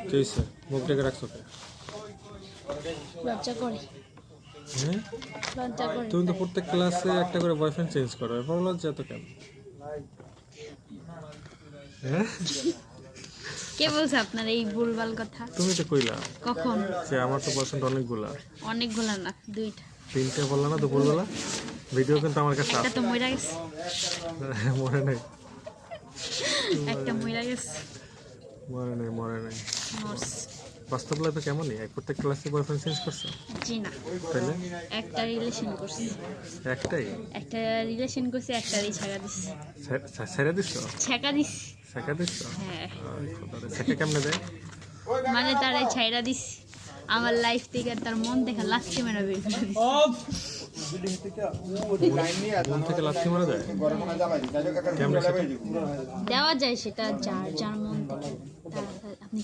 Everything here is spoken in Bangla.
কি হয়েছে? মুখ ডেকে রাখছো কে? লজ্জা করে। হ্যাঁ, লজ্জা করে তুমি তো তাই। প্রত্যেক ক্লাসে একটা করে বয়ফ্রেন্ড চেঞ্জ করো, এরপর লজ্জা তো কেন? হ্যাঁ, কে বলছে আপনার এই ভুলভাল কথা? তুমি তো কইলা কখন? যে আমার তো বয়ফ্রেন্ড অনেকগুলা। অনেকগুলা না, দুইটা। তিনটে বললা না দুপুরবেলা? ভিডিও কিন্তু আমার কাছে একটা আছে। তো মইরা গেছে। মরে নাই, একটা মইরা গেছে। মরে নাই, মরে নাই। নর্স। বাস্তব লাইফে কেমনই প্রত্যেক ক্লাসে বয়ফ্রেন্ড চেঞ্জ করছো? জি না, তাইলে একটা রিলেশন করছি। একটাই একটা রিলেশন করছি, একটারই ছাকা দিছি। ছেড়ে দিছো? ছাকা দিছি। ছেঁকা দিছো? হ্যাঁ, ছেঁকে কেমনে দেয়? মানে তারে ছাইরা দিছি। আমার লাইফ থেকে তার মন দেখা লাথি মেরা বের করে দিছি। মন থেকে লাথি মারা যায়? কেমনে সেটা? দেওয়া যায় সেটা যার যার মন থেকে। আপনি